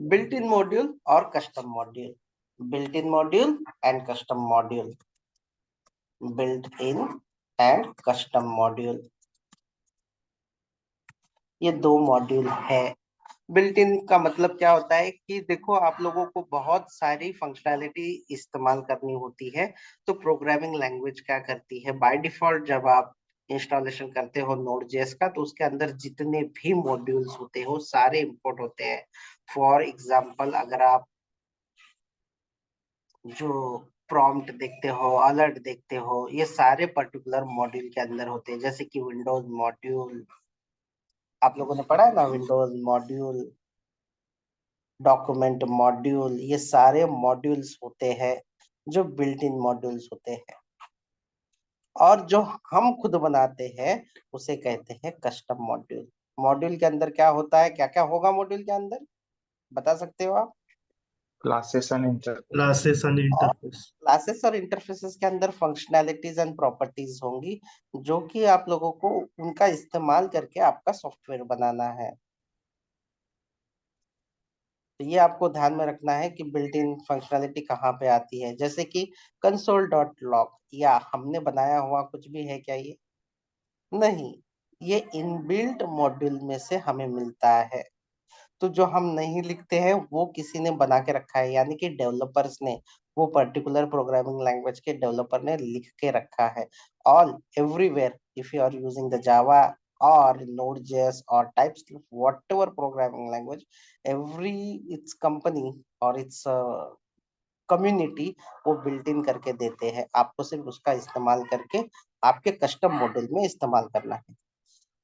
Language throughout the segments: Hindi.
बिल्ट इन मॉड्यूल और custom module, built in module and custom module, built in and custom module, ये दो मॉड्यूल है। बिल्ट इन का मतलब क्या होता है कि देखो आप लोगों को बहुत सारी फंक्शनैलिटी इस्तेमाल करनी होती है, तो प्रोग्रामिंग लैंग्वेज क्या करती है, बाय डिफॉल्ट जब आप इंस्टॉलेशन करते हो नोड जेएस का, तो उसके अंदर जितने भी मॉड्यूल्स होते हो सारे इंपोर्ट होते हैं। फॉर एग्जांपल अगर आप जो प्रॉम्प्ट देखते हो, अलर्ट देखते हो, ये सारे पर्टिकुलर मॉड्यूल के अंदर होते हैं। जैसे कि विंडोज मॉड्यूल, आप लोगों ने पढ़ा है ना, विंडोज मॉड्यूल, डॉक्यूमेंट मॉड्यूल, ये सारे मॉड्यूल्स होते हैं जो बिल्ट इन मॉड्यूल्स होते हैं। और जो हम खुद बनाते हैं उसे कहते हैं कस्टम मॉड्यूल। मॉड्यूल के अंदर क्या होता है, क्या क्या होगा मॉड्यूल के अंदर, बता सकते हो आप? Classes and interfaces. Classes and और इंटरफेस। क्लासेस और इंटरफेसेस के अंदर फंक्शनैलिटीज एंड प्रॉपर्टीज होंगी, जो कि आप लोगों को उनका इस्तेमाल करके आपका सॉफ्टवेयर बनाना है। तो ये आपको ध्यान में रखना है कि बिल्ट इन फंक्शनैलिटी कहाँ पे आती है। जैसे कि कंसोल डॉट लॉग, या हमने बनाया हुआ कुछ भी है क्या ये? नहीं, ये इनबिल्ट मॉड्यूल में से हमें मिलता है। तो जो हम नहीं लिखते हैं वो किसी ने बना के रखा है, यानी कि डेवलपर्स ने, वो पर्टिकुलर प्रोग्रामिंग लैंग्वेज के डेवलपर ने लिख के रखा है। All everywhere if you are using the Java or Node.js or TypeScript, whatever programming language, every its company or its community वो बिल्ट इन करके देते हैं। आपको सिर्फ उसका इस्तेमाल करके आपके कस्टम मॉड्यूल में इस्तेमाल करना है।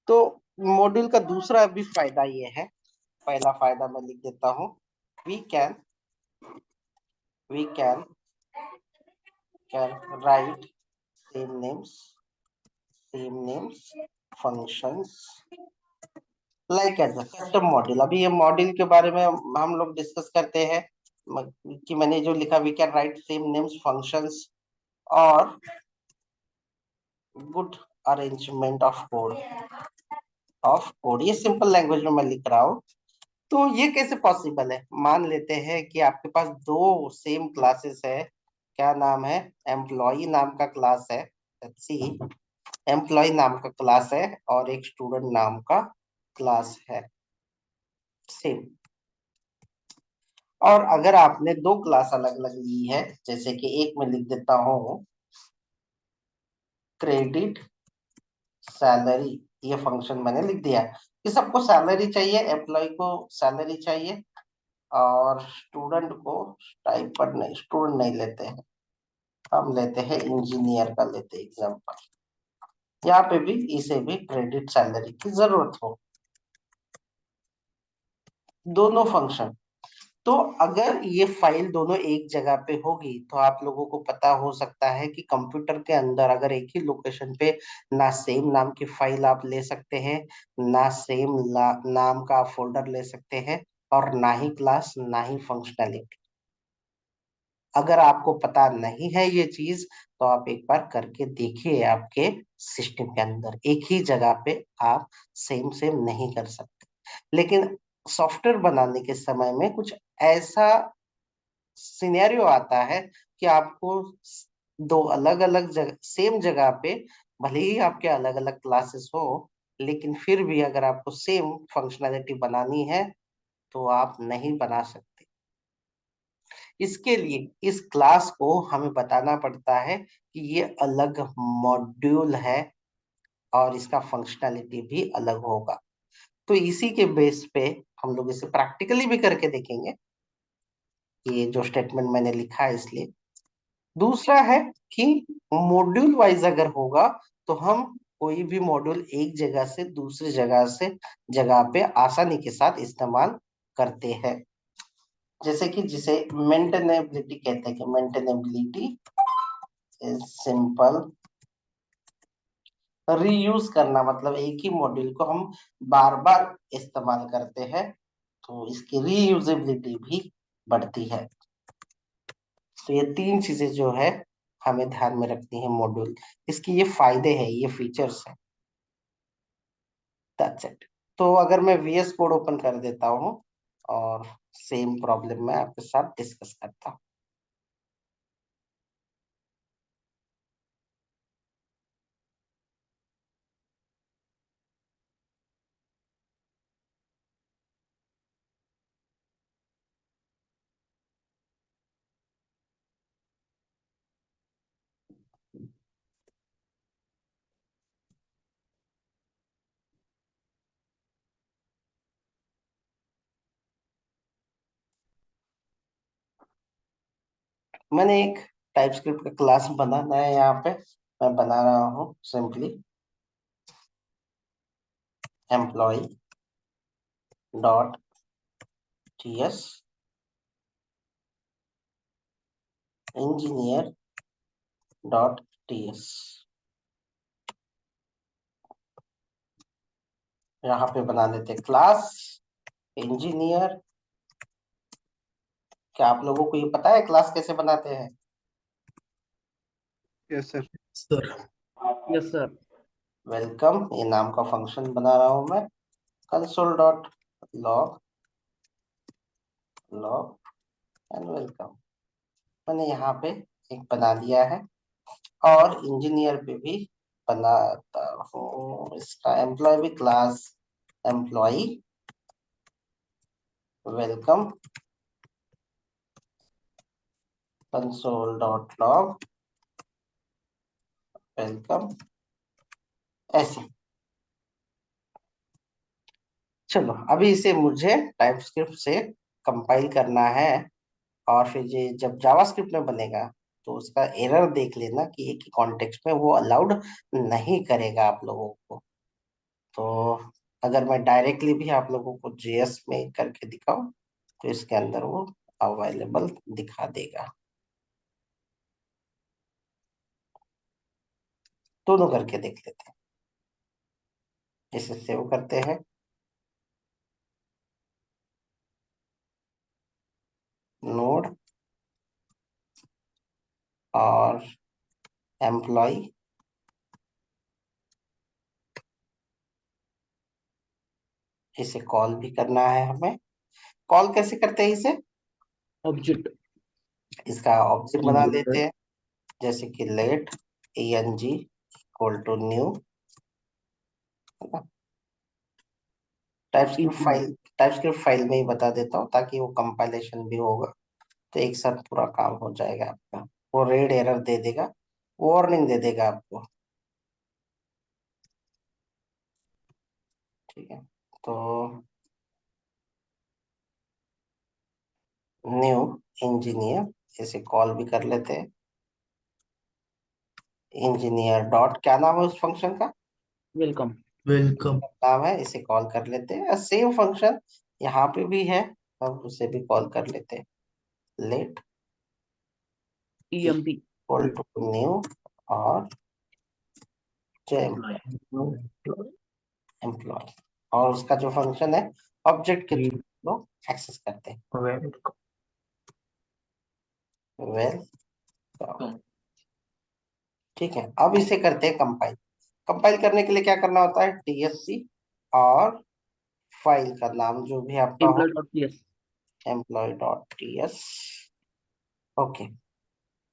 तो मॉड्यूल का दूसरा भी फायदा ये है, पहला फायदा मैं लिख देता हूँ, we can we can write same names functions like as a custom module. अभी ये मॉड्यूल के बारे में हम लोग डिस्कस करते हैं कि मैंने जो लिखा, we can write same names functions और गुड अरेंजमेंट ऑफ कोड, ये सिंपल लैंग्वेज में मैं लिख रहा हूँ। तो ये कैसे पॉसिबल है? मान लेते हैं कि आपके पास दो सेम क्लासेस है, क्या नाम है, एम्प्लॉय नाम का क्लास है, सी एम्प्लॉय नाम का क्लास है, और एक स्टूडेंट नाम का क्लास है, सेम। और अगर आपने दो क्लास अलग अलग ली है, जैसे कि एक में लिख देता हूँ क्रेडिट सैलरी, ये फंक्शन मैंने लिख दिया कि सबको सैलरी चाहिए, एम्प्लॉय को सैलरी चाहिए, और स्टूडेंट को स्टाइपेंड नहीं, स्टूडेंट नहीं लेते हैं, हम लेते हैं इंजीनियर का लेते हैं एग्जांपल। यहाँ पे भी इसे भी क्रेडिट सैलरी की जरूरत हो, दोनों फंक्शन। तो अगर ये फाइल दोनों एक जगह पे होगी तो आप लोगों को पता हो सकता है कि कंप्यूटर के अंदर अगर एक ही लोकेशन पे ना सेम नाम की फाइल आप ले सकते हैं, ना सेम नाम का फोल्डर ले सकते हैं, और ना ही क्लास ना ही फंक्शनैलिटी। अगर आपको पता नहीं है ये चीज तो आप एक बार करके देखिए, आपके सिस्टम के अंदर एक ही जगह पे आप सेम सेम नहीं कर सकते। लेकिन सॉफ्टवेयर बनाने के समय में कुछ ऐसा सिनेरियो आता है कि आपको दो अलग अलग जगह, सेम जगह पे, भले ही आपके अलग अलग क्लासेस हो, लेकिन फिर भी अगर आपको सेम फंक्शनैलिटी बनानी है तो आप नहीं बना सकते। इसके लिए इस क्लास को हमें बताना पड़ता है कि ये अलग मॉड्यूल है और इसका फंक्शनैलिटी भी अलग होगा। तो इसी के बेस पे हम लोग इसे प्रैक्टिकली भी करके देखेंगे, ये जो स्टेटमेंट मैंने लिखा है इसलिए। दूसरा है कि मॉड्यूल वाइज अगर होगा तो हम कोई भी मॉड्यूल एक जगह से दूसरी जगह पे आसानी के साथ इस्तेमाल करते हैं। जैसे कि जिसे मेंटेनेबिलिटी कहते हैं, कि मेंटेनेबिलिटी इज सिंपल रीयूज करना, मतलब एक ही मॉड्यूल को हम बार बार इस्तेमाल करते हैं तो इसकी रीयूजेबिलिटी भी बढ़ती है। तो ये तीन चीजें जो है हमें ध्यान में रखनी है मॉड्यूल, इसकी ये फायदे हैं, ये फीचर्स हैं। That's it. तो अगर मैं वीएस कोड ओपन कर देता हूँ और सेम प्रॉब्लम मैं आपके साथ डिस्कस करता हूँ। मैंने एक टाइपस्क्रिप्ट का क्लास बनाना है, यहाँ पे मैं बना रहा हूँ simply employ dot TS engineer dot TS. यहाँ पे बना देते क्लास इंजीनियर। क्या आप लोगों को ये पता है क्लास कैसे बनाते हैं? Yes sir. Sir yes sir. Welcome, ये नाम का फंक्शन बना रहा हूं मैं। Console dot log log and welcome. मैंने यहाँ पे एक बना दिया है, और इंजीनियर पे भी बनाता हूँ। इसका एम्प्लॉय भी class employ welcome console dot log welcome, ऐसे। चलो अभी इसे मुझे टाइपस्क्रिप्ट से कंपाइल करना है, और फिर ये जब जावास्क्रिप्ट में बनेगा तो उसका एरर देख लेना कि एक ही कॉन्टेक्स्ट में वो अलाउड नहीं करेगा आप लोगों को। तो अगर मैं डायरेक्टली भी आप लोगों को जेएस में करके दिखाऊं तो इसके अंदर वो अवेलेबल दिखा देगा। दोनों करके देख लेते हैं। इसे सेव करते हैं, नोड और एम्प्लॉय, इसे कॉल भी करना है हमें। कॉल कैसे करते हैं इसे? ऑब्जेक्ट। इसका ऑब्जेक्ट बना देते हैं, जैसे कि let eng equal to new. TypeScript file में ही बता देता हूँ ताकि वो कंपाइलेशन भी होगा, तो एक साथ पूरा काम हो जाएगा आपका। वो रेड एरर दे देगा, वार्निंग दे देगा आपको। ठीक है, तो न्यू इंजीनियर इसे कॉल भी कर लेते हैं। इंजीनियर डॉट क्या नाम है उस फंक्शन का? वेलकम। वेलकम नाम है, इसे कॉल कर लेते हैं। सेम फंक्शन यहाँ पे भी है, हम उसे भी कॉल कर लेते हैं। Let EMP equal to new और एम्प्लॉय, और उसका जो फंक्शन है ऑब्जेक्ट के थ्रू लोग एक्सेस करते हैं। वेल, ठीक है, अब इसे करते हैं कंपाइल। कंपाइल करने के लिए क्या करना होता है? टीएससी और फाइल का नाम जो भी आपका हो, employ dot TS. Employ dot TS. Okay,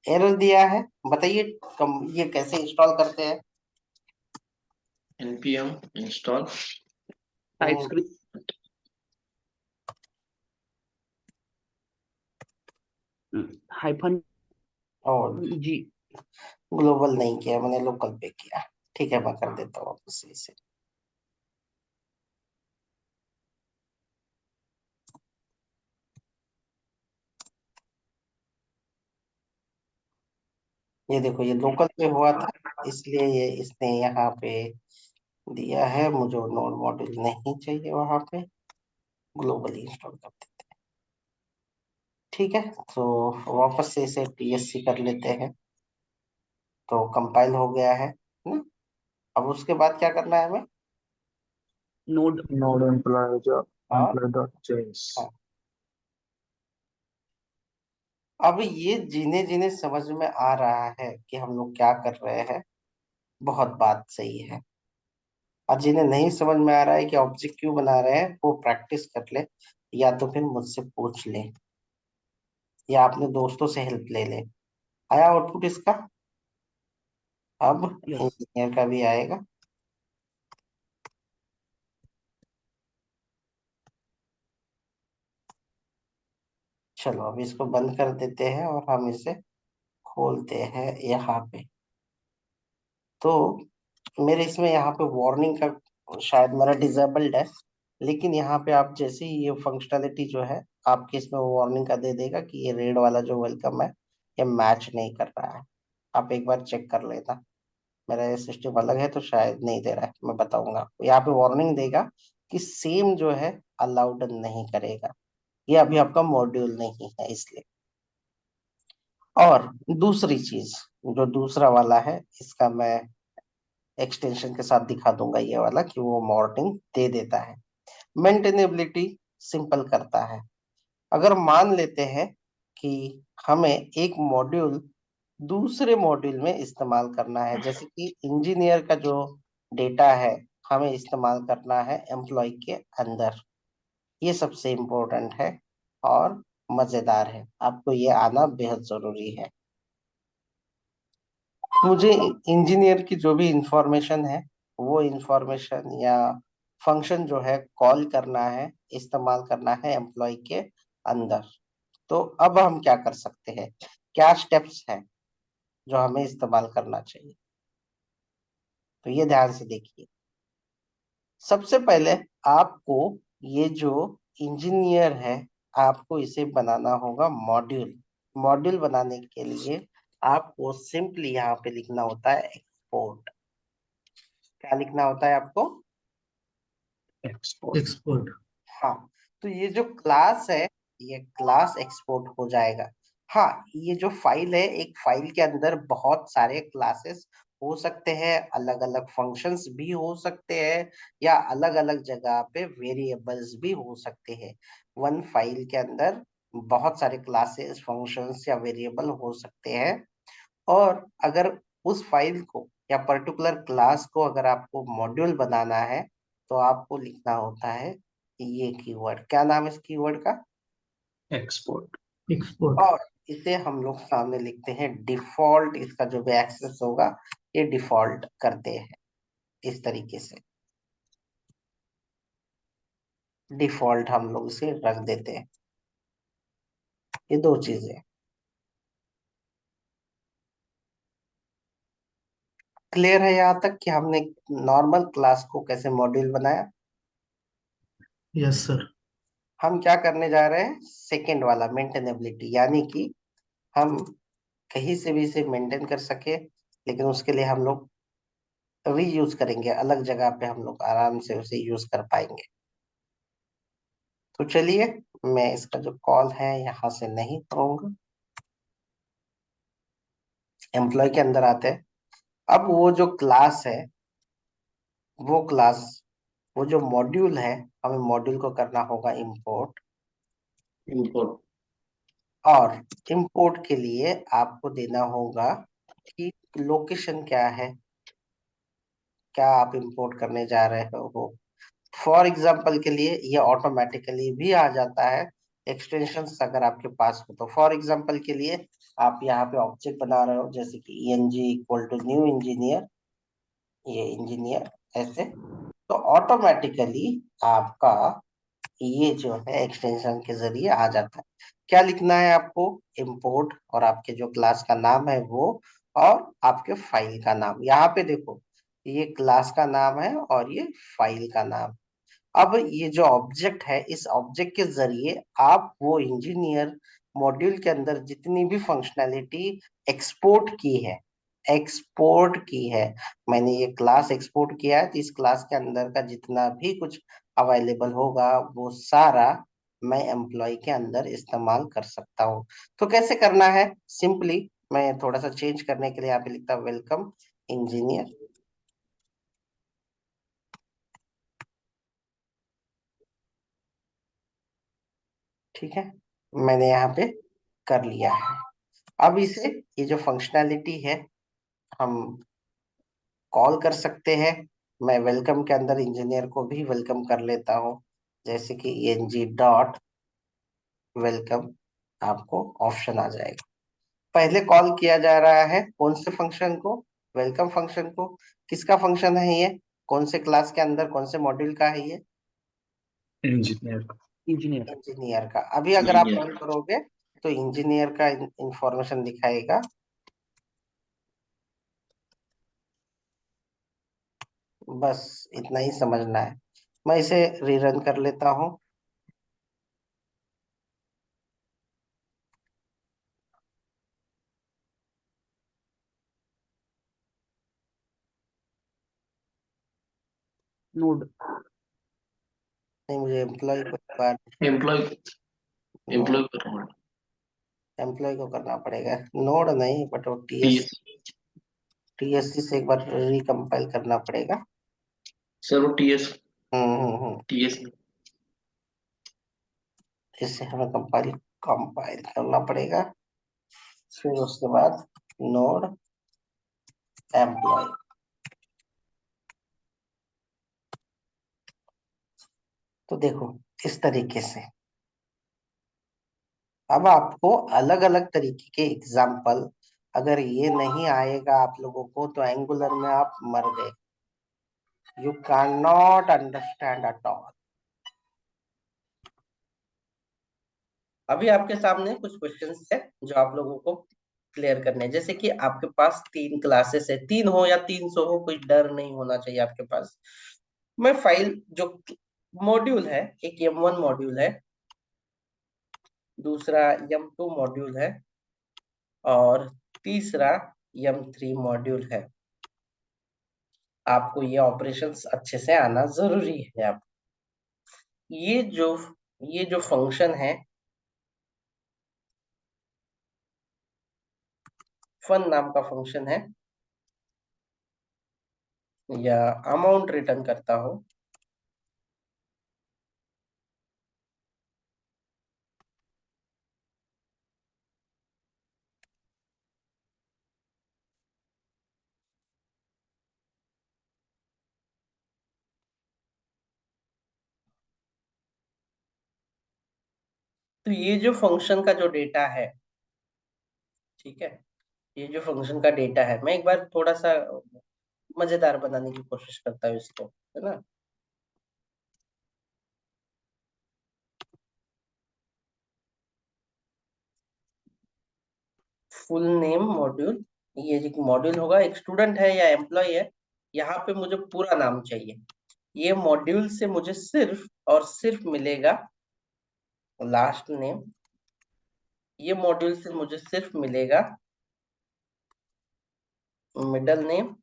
error दिया है, बताइए ये कैसे इंस्टॉल करते हैं? npm install टाइपस्क्रिप्ट हाइफन और जी। ग्लोबल नहीं किया मैंने, लोकल पे किया। ठीक है, मैं कर देता हूँ वापस से इसे। ये देखो, ये लोकल पे हुआ था, इसलिए ये इसने यहाँ पे दिया है। मुझे नोड मॉड्यूल नहीं चाहिए वहां पे, ग्लोबली इंस्टॉल कर देते हैं। ठीक है, तो वापस से इसे टीएससी कर लेते हैं। तो कंपाइल हो गया है ना? अब उसके बाद क्या करना है हमें? नोड node employee job और employee.js। हाँ, अब ये जीने जीने समझ में आ रहा है कि हम लोग क्या कर रहे हैं। बहुत बात सही है। और जिन्हें नहीं समझ में आ रहा है कि ऑब्जेक्ट क्यों बना रहे हैं, वो प्रैक्टिस कर ले। या तो फिर मुझसे पूछ ले या अपने दोस्तों से हेल्प ले ले। आया आउटपुट इसका? अब यस इंजीनियर का भी आएगा। चलो अब इसको बंद कर देते हैं और हम इसे खोलते हैं यहाँ पे। तो मेरे इसमें यहाँ पे वार्निंग का शायद मेरा डिसेबल्ड है, लेकिन यहाँ पे आप जैसे ही ये फंक्शनैलिटी जो है आपके इसमें वार्निंग का दे देगा कि ये रेड वाला जो वेलकम है ये मैच नहीं कर रहा है। आप एक बार चेक कर लेना। मेरा ये सिस्टम अलग है तो शायद नहीं दे रहा है, मैं बताऊंगा। यहाँ पे वार्निंग देगा कि सेम जो है अलाउड नहीं करेगा, ये अभी आपका मॉड्यूल नहीं है इसलिए। और दूसरी चीज, जो दूसरा वाला है इसका मैं एक्सटेंशन के साथ दिखा दूंगा, ये वाला कि वो वार्निंग दे देता है। मेंटेनेबिलिटी सिंपल करता है। अगर मान लेते हैं कि हमें एक मॉड्यूल दूसरे मॉड्यूल में इस्तेमाल करना है, जैसे कि इंजीनियर का जो डेटा है हमें इस्तेमाल करना है एम्प्लॉय के अंदर, ये सबसे इम्पोर्टेंट है और मजेदार है। आपको ये आना बेहद जरूरी है। मुझे इंजीनियर की जो भी इंफॉर्मेशन है वो इंफॉर्मेशन या फंक्शन जो है कॉल करना है, इस्तेमाल करना है एम्प्लॉय के अंदर। तो अब हम क्या कर सकते हैं, क्या स्टेप्स हैं जो हमें इस्तेमाल करना चाहिए? तो ये ध्यान से देखिए। सबसे पहले आपको ये जो इंजीनियर है आपको इसे बनाना होगा मॉड्यूल। मॉड्यूल बनाने के लिए आपको सिंपली यहाँ पे लिखना होता है एक्सपोर्ट। क्या लिखना होता है आपको? एक्सपोर्ट। export, हाँ। तो ये जो क्लास है ये क्लास एक्सपोर्ट हो जाएगा। हाँ, ये जो फाइल है, एक फाइल के अंदर बहुत सारे क्लासेस हो सकते हैं, अलग अलग फंक्शंस भी हो सकते हैं, या अलग अलग जगह पे वेरिएबल्स भी हो सकते हैं। वन फाइल के अंदर बहुत सारे क्लासेस, फंक्शंस या वेरिएबल हो सकते हैं। और अगर उस फाइल को या पर्टिकुलर क्लास को अगर आपको मॉड्यूल बनाना है तो आपको लिखना होता है ये कीवर्ड। क्या नाम है इस कीवर्ड का? एक्सपोर्ट। export, और इसे हम लोग सामने लिखते हैं डिफॉल्ट। इसका जो भी एक्सेस होगा ये डिफॉल्ट करते हैं इस तरीके से। डिफॉल्ट हम लोग इसे रख देते हैं। ये दो चीजें क्लियर है यहाँ तक कि हमने नॉर्मल क्लास को कैसे मॉड्यूल बनाया। yes sir, हम क्या करने जा रहे हैं, सेकेंड वाला मेंटेनेबिलिटी, यानी कि हम कहीं से भी इसे मेंटेन कर सके, लेकिन उसके लिए हम लोग रीयूज करेंगे, अलग जगह पे हम लोग आराम से उसे यूज कर पाएंगे। तो चलिए, मैं इसका जो कॉल है यहाँ से नहीं करूंगा, एम्प्लॉय के अंदर आते हैं। अब वो जो क्लास है, वो क्लास, वो जो मॉड्यूल है, हमें मॉड्यूल को करना होगा इंपोर्ट। import, और इंपोर्ट के लिए आपको देना होगा कि लोकेशन क्या है, क्या आप इंपोर्ट करने जा रहे हो। फॉर एग्जाम्पल के लिए ये ऑटोमेटिकली भी आ जाता है एक्सटेंशंस अगर आपके पास हो तो। फॉर एग्जाम्पल के लिए आप यहाँ पे ऑब्जेक्ट बना रहे हो, जैसे कि eng equal to new engineer, ये इंजीनियर ऐसे, तो ऑटोमेटिकली आपका ये जो है एक्सटेंशन के जरिए आ जाता है। क्या लिखना है आपको? इंपोर्ट और आपके जो क्लास का नाम है वो, और आपके फाइल का नाम। यहाँ पे देखो, ये क्लास का नाम है और ये फाइल का नाम। अब ये जो ऑब्जेक्ट है, इस ऑब्जेक्ट के जरिए आप वो इंजीनियर मॉड्यूल के अंदर जितनी भी फंक्शनैलिटी एक्सपोर्ट की है, मैंने ये क्लास एक्सपोर्ट किया है, तो इस क्लास के अंदर का जितना भी कुछ अवेलेबल होगा वो सारा मैं एम्प्लॉय के अंदर इस्तेमाल कर सकता हूँ। तो कैसे करना है, सिंपली मैं थोड़ा सा चेंज करने के लिए यहाँ पे लिखता हूँ वेलकम इंजीनियर। ठीक है, मैंने यहाँ पे कर लिया है। अब इसे, ये जो फंक्शनैलिटी है, हम कॉल कर सकते हैं। मैं वेलकम के अंदर इंजीनियर को भी वेलकम कर लेता हूँ, जैसे कि ng डॉट वेलकम आपको ऑप्शन आ जाएगा। पहले कॉल किया जा रहा है कौन से फंक्शन को? वेलकम फंक्शन को। किसका फंक्शन है ये? कौन से क्लास के अंदर कौन से मॉड्यूल का है ये? इंजीनियर। इंजीनियर। इंजीनियर का। अभी अगर आप रन करोगे तो इंजीनियर का इंफॉर्मेशन दिखाएगा। बस इतना ही समझना है। मैं इसे रीरन कर लेता हूँ। नोड। नहीं, मुझे एम्प्लॉय को एम्प्लॉय नोड करना एम्प्लॉय को करना पड़ेगा, नोड नहीं, बट वो टीएस टीएससी से एक बार रिकम्पाइल करना पड़ेगा। सर वो टीएस हम्म। टीएस इसे हमें कंपाइल कंपाइल करना पड़ेगा। फिर उसके बाद नोड एम्प्लॉय। तो देखो इस तरीके से। अब आपको अलग अलग तरीके के एग्जाम्पल, अगर ये नहीं आएगा आप लोगों को तो एंगुलर में आप मर गए। You can not understand at all. अभी आपके सामने कुछ क्वेश्चंस है जो आप लोगों को क्लियर करने हैं। जैसे कि आपके पास 3 क्लासेस है, 3 हो या 300 हो, कोई डर नहीं होना चाहिए आपके पास। मैं फाइल जो मॉड्यूल है, एक M1 मॉड्यूल है, दूसरा M2 मॉड्यूल है और तीसरा M3 मॉड्यूल है। आपको ये ऑपरेशंस अच्छे से आना जरूरी है। आप ये जो ये जो फंक्शन है, फन नाम का फंक्शन है, या अमाउंट रिटर्न करता हो, तो ये जो फंक्शन का जो डेटा है, ठीक है, ये जो फंक्शन का डेटा है, मैं एक बार थोड़ा सा मजेदार बनाने की कोशिश करता हूँ इसको, है ना। फुल नेम मॉड्यूल, ये एक मॉड्यूल होगा, एक स्टूडेंट है या एम्प्लॉय है, यहाँ पे मुझे पूरा नाम चाहिए। ये मॉड्यूल से मुझे सिर्फ और सिर्फ मिलेगा लास्ट नेम। ये मॉड्यूल से मुझे सिर्फ मिलेगा मिडल नेम।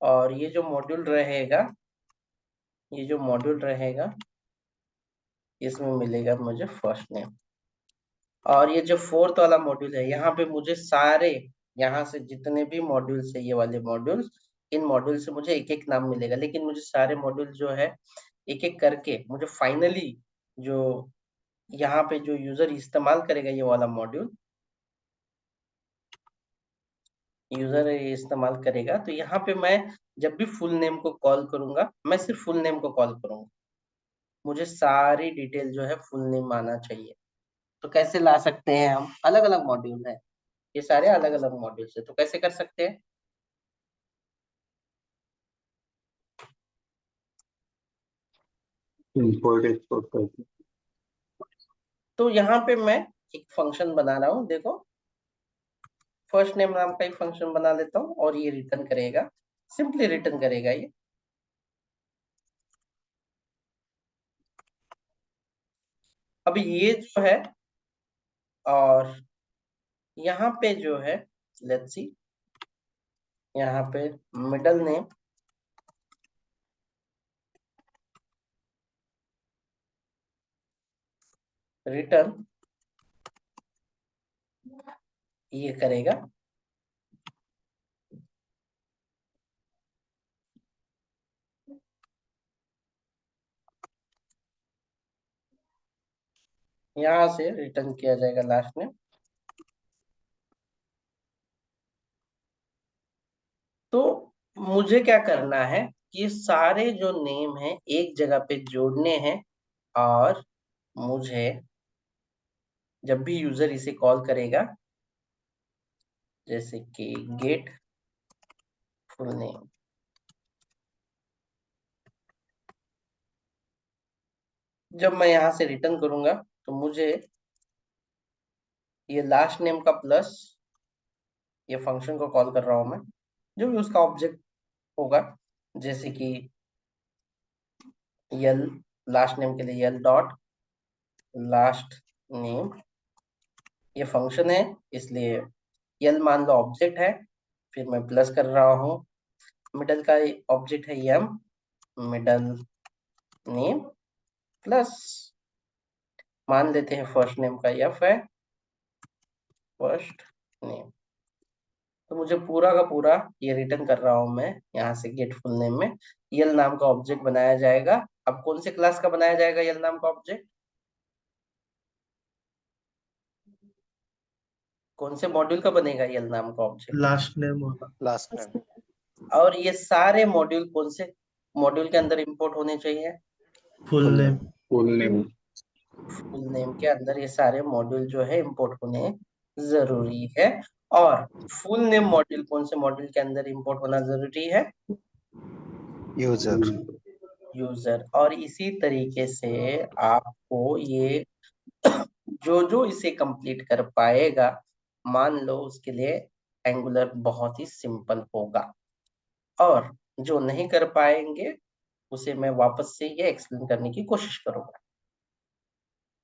और ये जो मॉड्यूल रहेगा, ये जो मॉड्यूल रहेगा इसमें मिलेगा मुझे फर्स्ट नेम। और ये जो फोर्थ वाला मॉड्यूल है, यहाँ पे मुझे सारे, यहाँ से जितने भी मॉड्यूल्स है, ये वाले मॉड्यूल्स, इन मॉड्यूल से मुझे एक एक नाम मिलेगा। लेकिन मुझे सारे मॉड्यूल जो है एक एक करके मुझे फाइनली जो यहाँ पे जो यूजर इस्तेमाल करेगा ये वाला मॉड्यूल, यूजर इस्तेमाल करेगा, तो यहाँ पे मैं जब भी फुल नेम को कॉल करूंगा, मैं सिर्फ फुल नेम को कॉल करूंगा। मुझे सारी डिटेल जो है फुल नेम आना चाहिए। तो कैसे ला सकते हैं हम? अलग अलग मॉड्यूल है, ये सारे अलग अलग मॉड्यूल है, तो कैसे कर सकते हैं? इंपोर्ट एक्सपोर्ट करके। तो यहाँ पे मैं एक फंक्शन बना रहा हूँ, देखो, फर्स्ट नेम नाम का एक फंक्शन बना लेता हूँ और ये रिटर्न करेगा, सिंपली रिटर्न करेगा ये। अभी ये जो है, और यहाँ पे जो है, लेट्स सी, यहाँ पे मिडल नेम रिटर्न ये करेगा। यहाँ से रिटर्न किया जाएगा लास्ट नेम। तो मुझे क्या करना है कि सारे जो नेम है एक जगह पे जोड़ने हैं, और मुझे जब भी यूजर इसे कॉल करेगा, जैसे कि गेट फुल नेम, जब मैं यहां से रिटर्न करूंगा तो मुझे ये लास्ट नेम का प्लस, ये फंक्शन को कॉल कर रहा हूं मैं, जो भी उसका ऑब्जेक्ट होगा, जैसे कि यल, लास्ट नेम के लिए यल डॉट लास्ट नेम, ये फंक्शन है इसलिए यल मान लो ऑब्जेक्ट है, फिर मैं प्लस कर रहा हूँ, मिडल का ऑब्जेक्ट है एम, मिडल नेम प्लस मान लेते हैं फर्स्ट नेम का एफ है, फर्स्ट नेम। तो मुझे पूरा का पूरा ये रिटर्न कर रहा हूं मैं यहाँ से गेट फुल नेम में, यल नाम का ऑब्जेक्ट बनाया जाएगा। अब कौन से क्लास का बनाया जाएगा यल नाम का ऑब्जेक्ट? कौन से मॉड्यूल का बनेगा यल नाम का ऑब्जेक्ट? लास्ट नेम होगा। Last name. और ये सारे मॉड्यूल कौन से मॉड्यूल के अंदर इंपोर्ट होने चाहिए? Full name. Full name. Full name के अंदर ये सारे मॉड्यूल जो है इंपोर्ट होने जरूरी है। और फुल नेम मॉड्यूल कौन से मॉड्यूल के अंदर इंपोर्ट होना जरूरी है? यूजर। यूजर। और इसी तरीके से आपको ये जो जो इसे कंप्लीट कर पाएगा, मान लो उसके लिए एंगुलर बहुत ही सिंपल होगा, और जो नहीं कर पाएंगे उसे मैं वापस से ये एक्सप्लेन करने की कोशिश करूंगा।